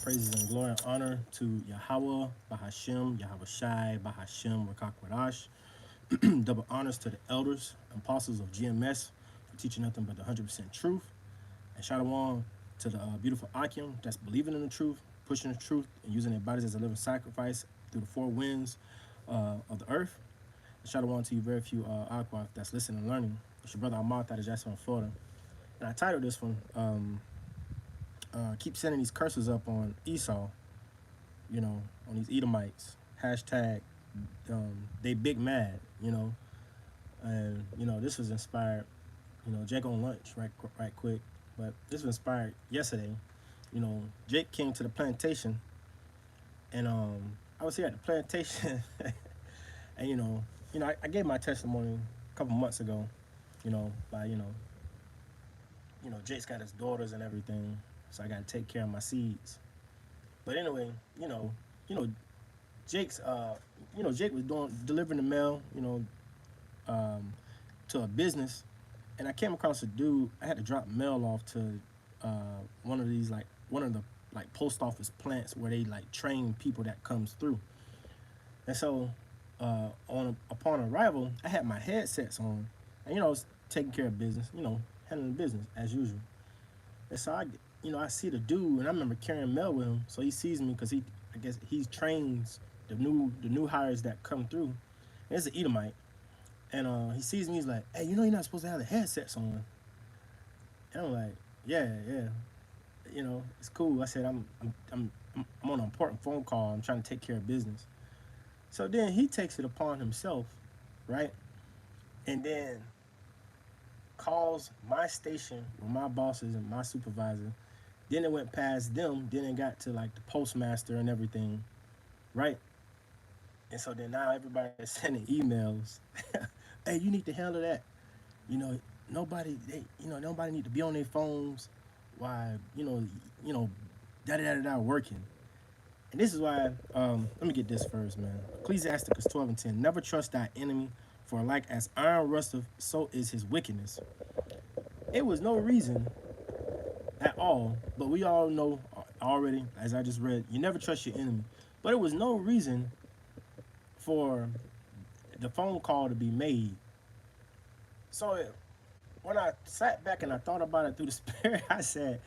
Praises and glory and honor to Yahweh, Bahashem, Yahweh Shai, Bahashem, Rakakwadash. Double honors to the elders and apostles of GMS for teaching nothing but the 100% truth. And Shalom to the beautiful Akim that's believing in the truth, pushing the truth, and using their bodies as a living sacrifice through the four winds of the earth. And Shalom to you, very few Aqua that's listening and learning. It's your brother Ahmad out of Jacksonville, Florida. And I titled this one, keep sending these curses up on Esau, on these Edomites. Hashtag, they big mad, And, this was inspired, Jake on lunch right quick. But this was inspired yesterday. Jake came to the plantation, and I was here at the plantation, and, I gave my testimony a couple months ago, by, Jake's got his daughters and everything, so I got to take care of my seeds. But anyway, Jake's, Jake was delivering the mail, to a business, and I came across a dude. I had to drop mail off to one of the post office plants where they train people that comes through. And so, upon arrival, I had my headsets on, and I was taking care of business, handling business as usual. And so I see the dude, and I remember carrying mail with him. So he sees me because I guess he trains the new hires that come through. And it's an Edomite, and he sees me. He's like, "Hey, you're not supposed to have the headsets on." And I'm like, "Yeah, it's cool." I said, "I'm on an important phone call. I'm trying to take care of business." So then he takes it upon himself, right? And then calls my station with my bosses and my supervisor. Then it went past them. Then it got to the postmaster and everything, right? And so then now everybody is sending emails. Hey, you need to handle that. Nobody need to be on their phones while da da da da working. And this is why. Let me get this first, man. Ecclesiasticus 12:10. Never trust thy enemy, for like as iron rusteth, so is his wickedness. It was no reason at all, but we all know already, as I just read, you never trust your enemy. But it was no reason for the phone call to be made. So when I sat back and I thought about it through the spirit, I said,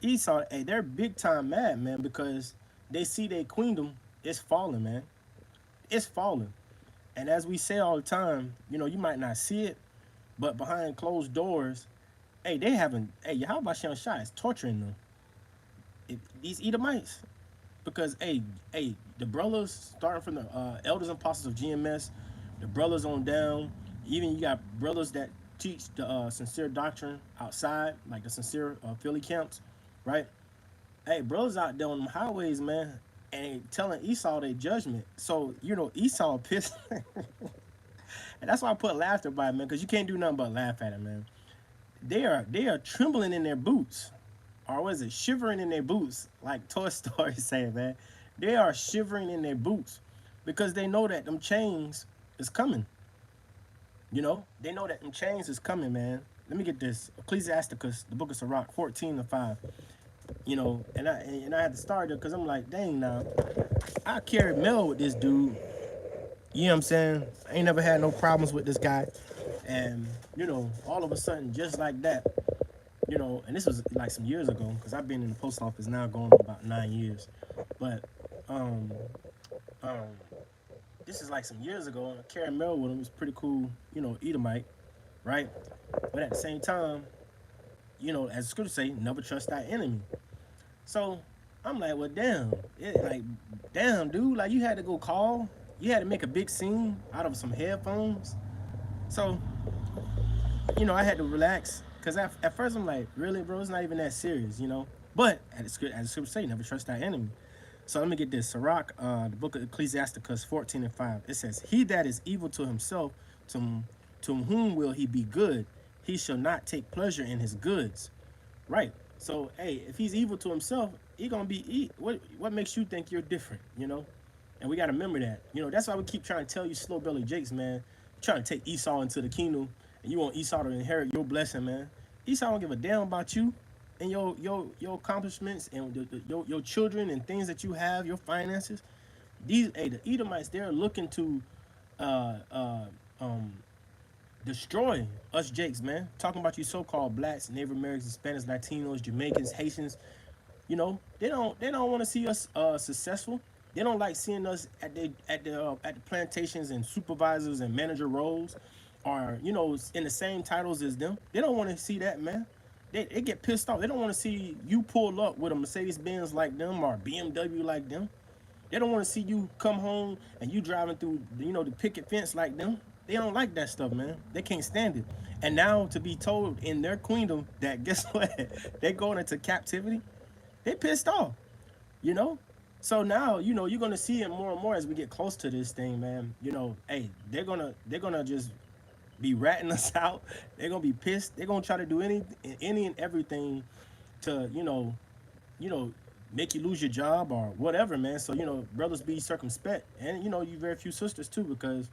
Esau, hey, they're big time mad, man, because they see their queendom is falling, man. It's falling. And as we say all the time, you might not see it, but behind closed doors, hey, Yahweh Shai is torturing them. These Edomites. Because, the brothers, starting from the elders and apostles of GMS, the brothers on down, even you got brothers that teach the sincere doctrine outside, like the sincere Philly camps, right? Hey, brothers out there on them highways, man, and telling Esau their judgment. So, Esau pissed. And that's why I put laughter by it, man, because you can't do nothing but laugh at it, man. They are trembling in their boots. Or was it shivering in their boots, like Toy Story saying, man. They are shivering in their boots because they know that them chains is coming. They know that them chains is coming, man. Let me get this. Ecclesiasticus, the book of Sirach, 14:5. And I had to start it because I'm like, dang, now, I carried mail with this dude. You know what I'm saying? I ain't never had no problems with this guy. And, all of a sudden, just like that, and this was some years ago, because I've been in the post office now going about 9 years. But um, this is some years ago. I carried mail with him. It was pretty cool, Edomite, right? But at the same time, as the scripture say, never trust thy enemy. So I'm like, well, damn, damn, dude, you had to go call. You had to make a big scene out of some headphones. So, I had to relax. Because at first I'm like, really, bro? It's not even that serious, But as the scripture say, never trust thy enemy. So let me get this. Sirach, the book of Ecclesiasticus 14:5. It says, he that is evil to himself, to whom will he be good? He shall not take pleasure in his goods. Right. So, hey, if he's evil to himself, he going to be, what makes you think you're different, And we got to remember that. That's why we keep trying to tell you slow belly jakes, man. You're trying to take Esau into the kingdom, and you want Esau to inherit your blessing, man. Esau don't give a damn about you. and your accomplishments and your children and things that you have, your finances. These hey, the Edomites, they're looking to uh, uh, um, destroy us Jakes, man. Talking about you so-called blacks, Native Americans, Hispanics, Latinos, Jamaicans, Haitians. They don't want to see us successful. They don't like seeing us at the plantations and supervisors and manager roles, or in the same titles as them. They don't want to see that, man. They get pissed off. They don't want to see you pull up with a Mercedes Benz like them or BMW like them. They don't want to see you come home and you driving through, the picket fence like them. They don't like that stuff, man. They can't stand it. And now to be told in their queendom that guess what, they're going into captivity, they pissed off, you know. So now, you're gonna see it more and more as we get close to this thing, man. Hey, they're gonna just be ratting us out. They're gonna be pissed. They're gonna try to do any and everything to, you know, make you lose your job or whatever, man. So, brothers be circumspect. And, you very few sisters too, because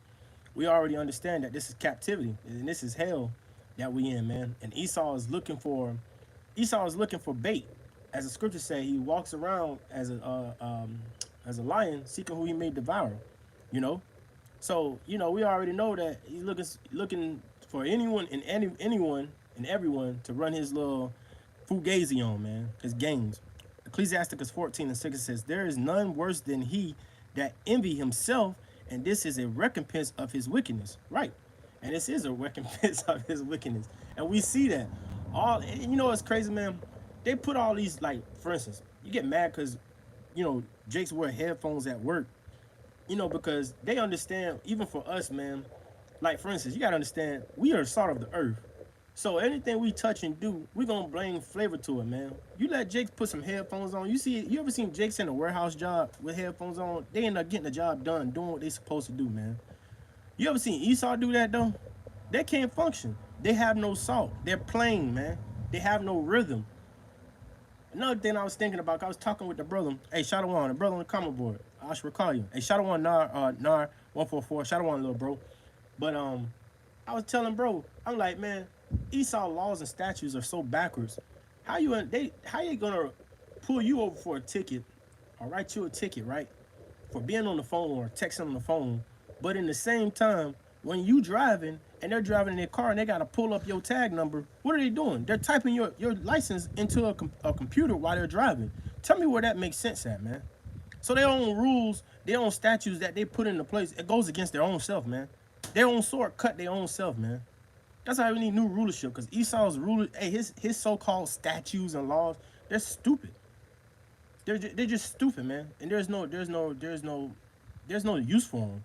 we already understand that this is captivity and this is hell that we in, man. And Esau is looking for bait. As the scriptures say, he walks around as a lion seeking who he may devour, you know. So, we already know that he's looking for anyone and everyone to run his little fugazi on, man, his games. Ecclesiasticus 14:6 says, "There is none worse than he that envy himself, and this is a recompense of his wickedness." Right. And this is a recompense of his wickedness. And we see that. What's crazy, man? They put all these, like, for instance, you get mad because, Jake's wear headphones at work, because they understand, even for us, man, like, for instance, you got to understand, we are salt of the earth. So anything we touch and do, we going to bring flavor to it, man. You let Jake put some headphones on. You ever seen Jake's in a warehouse job with headphones on? They end up getting the job done, doing what they supposed to do, man. You ever seen Esau do that, though? They can't function. They have no salt. They're plain, man. They have no rhythm. Another thing I was thinking about, I was talking with the brother. Hey, Shadawan, the brother on the comment board. I should recall you. Hey, Shadawan Nar 144. Shadawan, little bro. But I was telling bro, I'm like, man, Esau laws and statutes are so backwards. How you gonna pull you over for a ticket or write you a ticket, right? For being on the phone or texting on the phone, but in the same time, when you driving and they're driving in their car and they gotta pull up your tag number, what are they doing? They're typing your license into a computer while they're driving. Tell me where that makes sense at, man. So their own rules, their own statutes that they put into place, it goes against their own self, man. Their own sword cut their own self, man. That's why we need new rulership, because Esau's ruler, hey, his so-called statutes and laws, they're stupid. They're just stupid, man. And there's no use for them.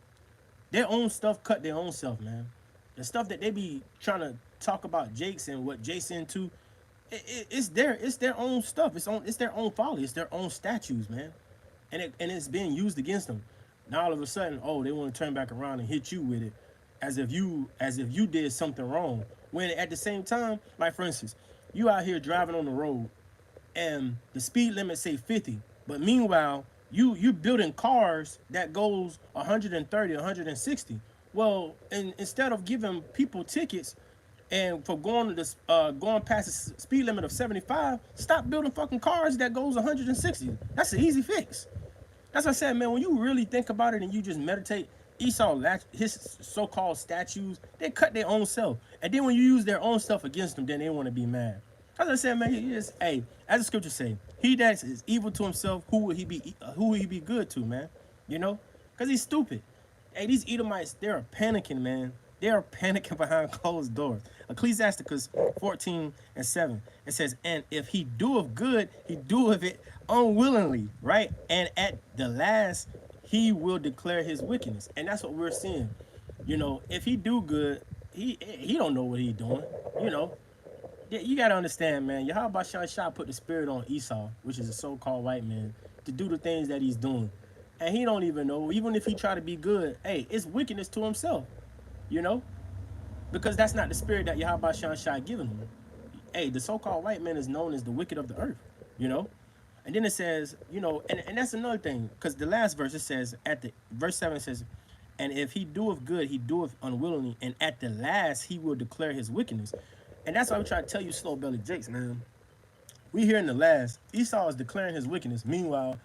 Their own stuff cut their own self, man. The stuff that they be trying to talk about Jake's and what Jake's into, it's their own stuff. It's their own folly. It's their own statues, man. And it's being used against them. Now all of a sudden, oh, they want to turn back around and hit you with it, as if you did something wrong. When at the same time, like for instance, you out here driving on the road, and the speed limit say 50, but meanwhile you building cars that goes 130, 160. Well, instead of giving people tickets and for going past the speed limit of 75, stop building fucking cars that goes 160. That's an easy fix. That's what I said, man. When you really think about it and you just meditate, Esau, his so-called statues, they cut their own self. And then when you use their own stuff against them, then they want to be mad. As I said, man, hey, as the scriptures say, he that is evil to himself, who will he be good to, man? Because he's stupid. Hey, these Edomites, they're panicking, man. They are panicking behind closed doors. Ecclesiasticus 14:7. It says, "And if he doeth good, he doeth it unwillingly," right? "And at the last, he will declare his wickedness." And that's what we're seeing. If he do good, he don't know what he's doing. You gotta understand, man. Yahweh Shah put the spirit on Esau, which is a so-called white man, to do the things that he's doing. And he don't even know. Even if he try to be good, hey, it's wickedness to himself. Because that's not the spirit that Yahweh Shah given him. Hey, the so-called white man is known as the wicked of the earth. And then it says, and that's another thing, because the last verse, it says, verse 7 says, "And if he doeth good, he doeth unwillingly, and at the last he will declare his wickedness." And that's why we try to tell you, slow belly Jakes, man. We hear in the last, Esau is declaring his wickedness. Meanwhile,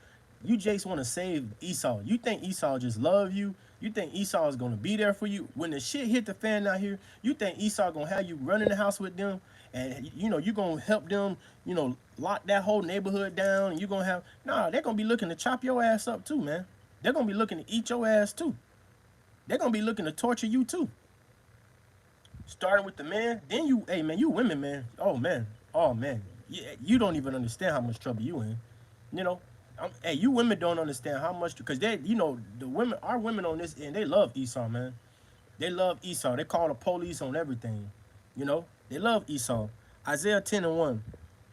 you Jakes want to save Esau. You think Esau just love you? You think Esau is gonna be there for you when the shit hit the fan out here? You think Esau gonna have you run in the house with them, and you gonna help them, lock that whole neighborhood down, and you gonna have nah? They're gonna be looking to chop your ass up too, man. They're gonna be looking to eat your ass too. They're gonna be looking to torture you too. Starting with the man, then you, hey man, you women, man. Oh man, yeah, you don't even understand how much trouble you in. You know, hey, you women don't understand how much because the women, our women on this end, they love Esau, man. They love Esau. They call the police on everything. They love Esau. Isaiah 10:1.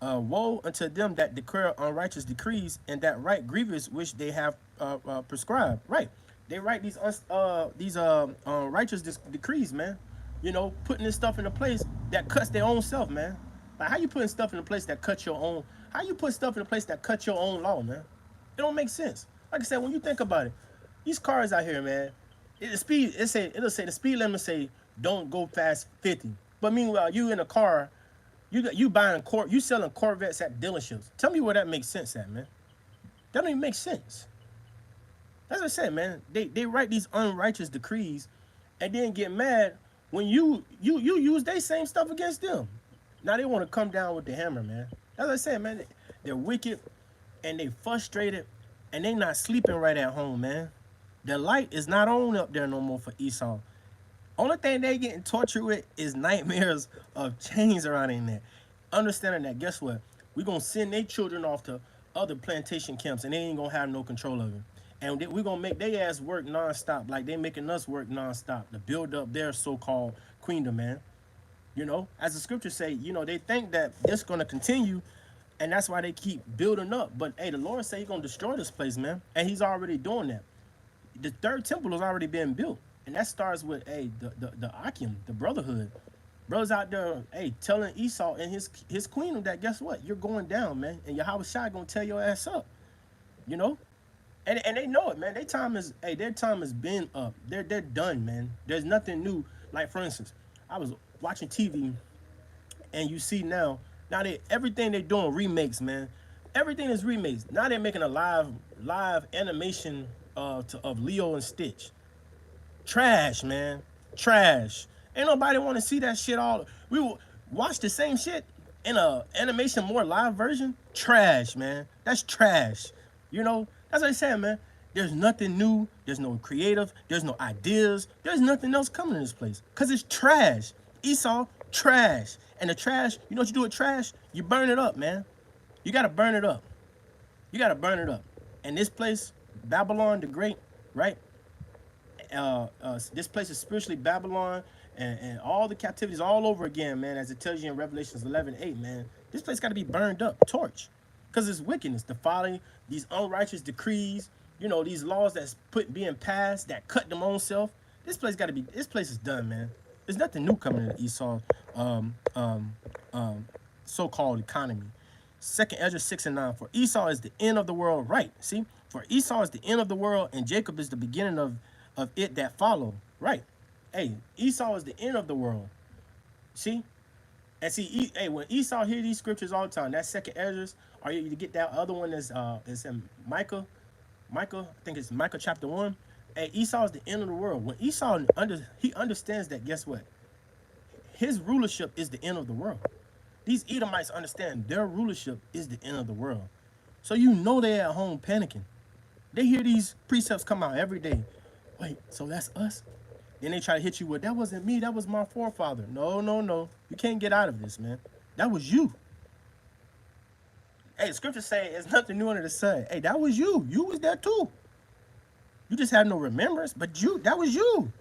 Woe unto them that declare unrighteous decrees and that write grievous which they have prescribed. Right. They write these righteous decrees, man. Putting this stuff in a place that cuts their own self, man. Like how you putting stuff in a place that cuts your own? How you put stuff in a place that cuts your own law, man? It don't make sense. Like I said, when you think about it, these cars out here, man, it'll say the speed limit say don't go past 50. But meanwhile, you in a car, you buying you selling Corvettes at dealerships. Tell me where that makes sense at, man. That don't even make sense. That's what I said, man. They write these unrighteous decrees and then get mad when you use they same stuff against them. Now they want to come down with the hammer, man. As I said, man, they're wicked and they frustrated and they not sleeping right at home, man. The light is not on up there no more for Esau. Only thing they getting tortured with is nightmares of chains around in there. Understanding that, guess what? We're going to send their children off to other plantation camps and they ain't going to have no control of it. And we're going to make their ass work nonstop like they making us work nonstop to build up their so-called queendom, man. As the scriptures say, they think that it's going to continue, and that's why they keep building up. But, hey, the Lord say he's going to destroy this place, man, and he's already doing that. The third temple has already been built, and that starts with, hey, the Akim, the brotherhood. Brothers out there, hey, telling Esau and his queendom that, guess what? You're going down, man, and Yahweh Shai going to tear your ass up, And they know it, man. Their time has been up. They're done, man. There's nothing new. Like, for instance, I was watching TV, and you see now everything they're doing remakes, man. Everything is remakes. Now they're making a live animation of Leo and Stitch. Trash, man. Trash. Ain't nobody want to see that shit all. We will watch the same shit in a animation more live version. Trash, man. That's trash. That's what I said, man. There's nothing new. There's no creative. There's no ideas. There's nothing else coming in this place. Because it's trash. Esau, trash. And the trash, you know what you do with trash? You burn it up, man. You got to burn it up. You got to burn it up. And this place, Babylon the Great, right? This place is spiritually Babylon. And all the captivities all over again, man, as it tells you in Revelations 11:8, man. This place got to be burned up, torched. Because it's wickedness, the folly, these unrighteous decrees, these laws that's being passed that cut them own self. This place is done, man. There's nothing new coming in Esau's so-called economy. 2nd Ezra 6:9. For Esau is the end of the world, right? See? For Esau is the end of the world, and Jacob is the beginning of it that follow. Right. Hey, Esau is the end of the world. See? And see, hey, when Esau hear these scriptures all the time, that 2nd Ezra, or you get that other one is in Micah, I think it's Micah chapter 1. Hey, Esau is the end of the world. When Esau he understands that, guess what? His rulership is the end of the world. These Edomites understand their rulership is the end of the world. So they're at home panicking. They hear these precepts come out every day. Wait, so that's us? Then they try to hit you with, that wasn't me, that was my forefather. No. You can't get out of this, man. That was you. Hey, the scriptures say it's nothing new under the sun. Hey, that was you. You was there too. You just have no remembrance, but that was you.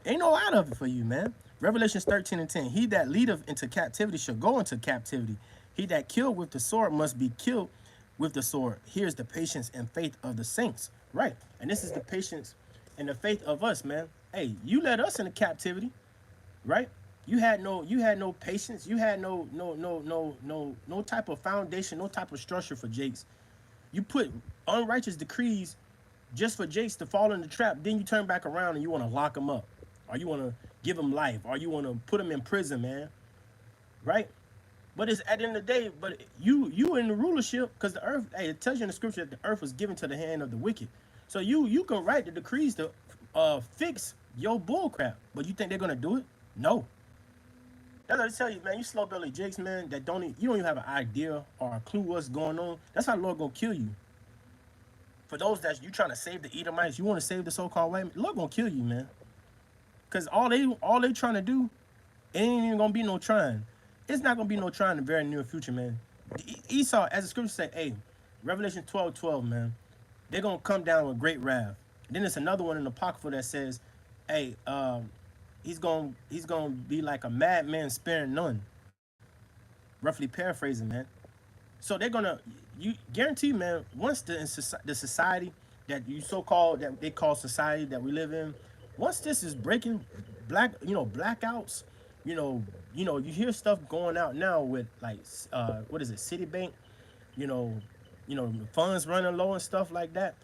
Ain't no out of it for you, man. Revelations 13:10. He that leadeth into captivity shall go into captivity. He that killed with the sword must be killed with the sword. Here's the patience and faith of the saints. Right. And this is the patience and the faith of us, man. Hey, you led us into captivity, right? You had no patience. You had no type of foundation, no type of structure for Jakes. You put unrighteous decrees just for Jakes to fall in the trap. Then you turn back around and you want to lock him up, or you want to give him life, or you want to put him in prison, man. Right? But it's at the end of the day, but you in the rulership because the earth. Hey, it tells you in the scripture that the earth was given to the hand of the wicked. So you can write the decrees to fix your bull crap. But you think they're gonna do it? No. That's what I tell you, man. You slow belly jakes, man. That you don't even have an idea or a clue what's going on. That's how the Lord gonna kill you. For those that you trying to save the Edomites, you want to save the so-called white man, the Lord gonna kill you, man. Cause all they trying to do, it ain't even gonna be no trying. It's not gonna be no trying in the very near future, man. Esau, as the scripture say, hey, Revelation 12:12, man, they're gonna come down with great wrath. Then there's another one in the Apocrypha that says, hey, he's gonna be like a madman sparing none. Roughly paraphrasing, man. So they're gonna you guarantee, man. Once the society that you so called that they call society that we live in, once this is breaking, blackouts, you know, you hear stuff going out now with like what is it, Citibank, you know, funds running low and stuff like that.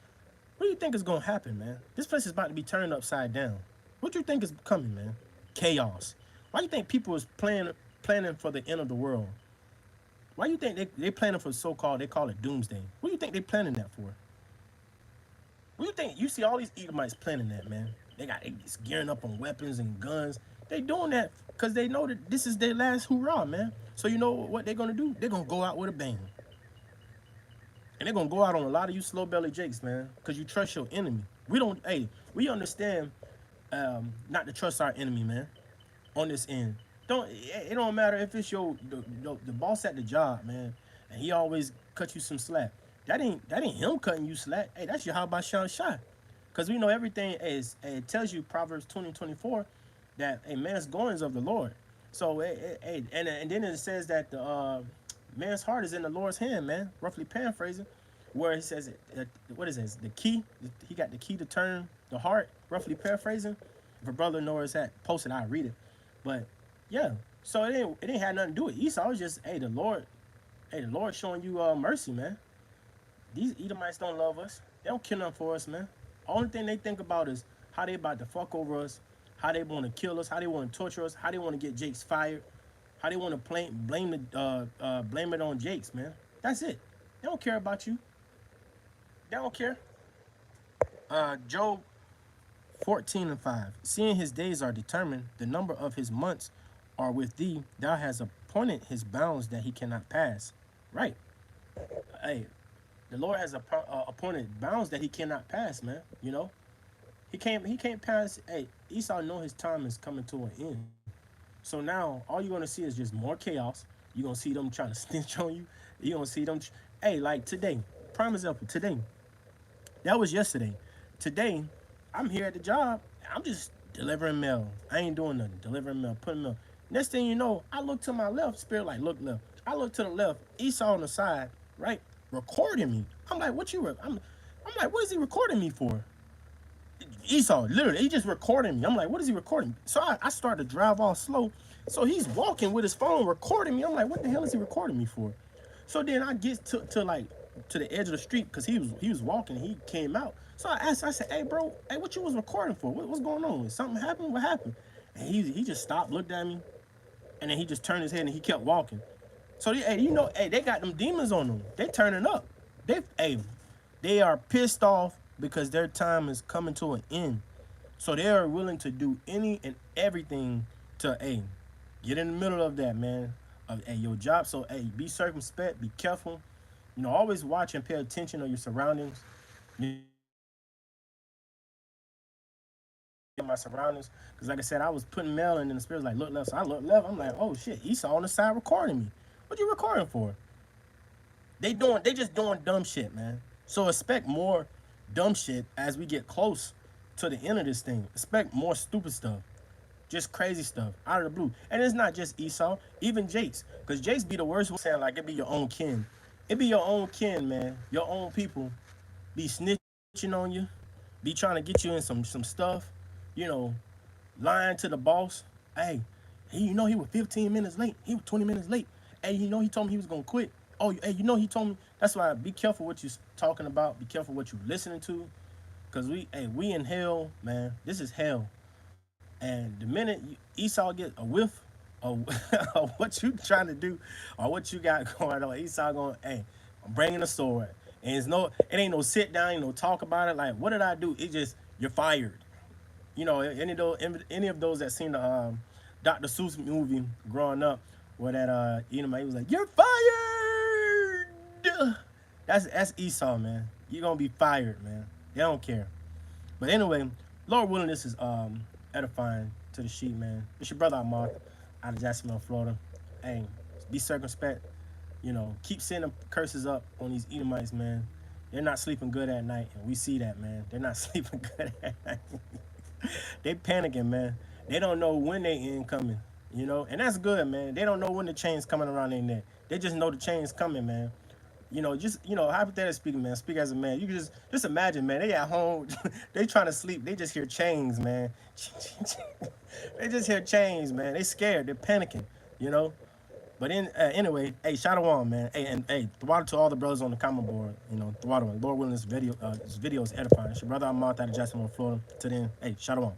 What do you think is gonna happen, man? This place is about to be turned upside down. What do you think is coming, man? Chaos. Why do you think people is planning for the end of the world? Why do you think they planning for so-called, they call it doomsday? What do you think they planning that for? What do you think? You see all these Edomites planning that, man. It's gearing up on weapons and guns. They doing that because they know that this is their last hurrah, man. So you know what they're gonna do? They're gonna go out with a bang. And they're gonna go out on a lot of you slow belly jakes, man. Because you trust your enemy. We understand not to trust our enemy, man. On this end. It don't matter if it's the boss at the job, man, and he always cut you some slack. That ain't him cutting you slack. Hey, that's your how about Sean Shot. Cause we know everything is it tells you Proverbs 20:24 that a man's goings of the Lord. So and then it says that the man's heart is in the Lord's hand, man. Roughly paraphrasing, where he says what is this? The key. He got the key to turn the heart. Roughly paraphrasing. If a brother knows that, post it. I read it. But yeah, so it ain't had nothing to do with Esau. It was just the Lord showing you mercy, man. These Edomites don't love us. They don't care nothing for us, man. Only thing they think about is how they about to fuck over us, how they want to kill us, how they want to torture us, how they want to get Jakes fired, how they want to blame it on Jakes, man. That's it. They don't care about you. They don't care. Job 14:5. Seeing his days are determined, the number of his months are with thee. Thou hast appointed his bounds that he cannot pass. Right. Hey, the Lord has appointed bounds that he cannot pass, man. You know, he can't pass. Hey, Esau know his time is coming to an end. So now all you're gonna see is just more chaos. You're gonna see them trying to snitch on you. You're gonna see them. Hey, like today, prime example. Today, that was yesterday. Today, I'm here at the job. I'm just delivering mail. I ain't doing nothing. Delivering mail, putting mail. Next thing you know, I look to my left. Spirit like, look left. I look to the left. Esau on the side, right, recording me. I'm like, what you? I'm like, what is he recording me for? Esau, literally, he just recording me. I'm like, what is he recording? So I start to drive all slow. So he's walking with his phone recording me. I'm like, what the hell is he recording me for? So then I get to the edge of the street because he was walking. He came out. So I asked. I said, hey, bro, hey, what you was recording for? What's going on? Something happened? What happened? And he just stopped, looked at me, and then he just turned his head and he kept walking. So they got them demons on them. They turning up. They are pissed off because their time is coming to an end. So they are willing to do any and everything to get in the middle of that, man. Of your job. So be circumspect, be careful. Always watch and pay attention to your surroundings. My surroundings, because like I said, I was putting mail in and the spirit was like, look left. So I look left. I'm like, oh shit, Esau on the side recording me. What you recording for? They just doing dumb shit, man. So expect more dumb shit as we get close to the end of this thing. Expect more stupid stuff. Just crazy stuff out of the blue. And it's not just Esau, even Jakes. Because Jakes be the worst one, saying like it be your own kin. It be your own kin, man. Your own people be snitching on you, be trying to get you in some stuff, lying to the boss. Hey, he was 15 minutes late. He was 20 minutes late. Hey, he told me he was gonna quit. Oh, hey, he told me. That's why be careful what you talking about. Be careful what you listening to. Cause we in hell, man. This is hell. And the minute Esau get a whiff or, or what you trying to do, or what you got going on. Esau going, hey, I'm bringing a sword, and it ain't no sit down, talk about it. Like, what did I do? It just you're fired. Any of those that seen the Dr. Seuss movie growing up, where that Edomite was like, "You're fired." That's Esau, man. You're gonna be fired, man. They don't care. But anyway, Lord willing, this is edifying to the sheep, man. It's your brother Amar out of Jacksonville, Florida. Hey, be circumspect. Keep sending curses up on these Edomites, man. They're not sleeping good at night, and we see that, man. They're not sleeping good at night. They panicking, man. They don't know when they end coming, and that's good, man. They don't know when the chain's coming around their neck. They just know the chain's coming, man. Just hypothetically speaking, man. Speak as a man. You can just imagine, man. They at home, they trying to sleep. They just hear chains, man. They just hear chains, man. They scared. They're panicking, you know. But anyway, hey, Shalom, man. Hey, and hey, Thwada to all the brothers on the comment board. Thwada, Lord willing, this video is edifying. It's your brother Amant out of Jacksonville, Florida. To then, hey, Shalom.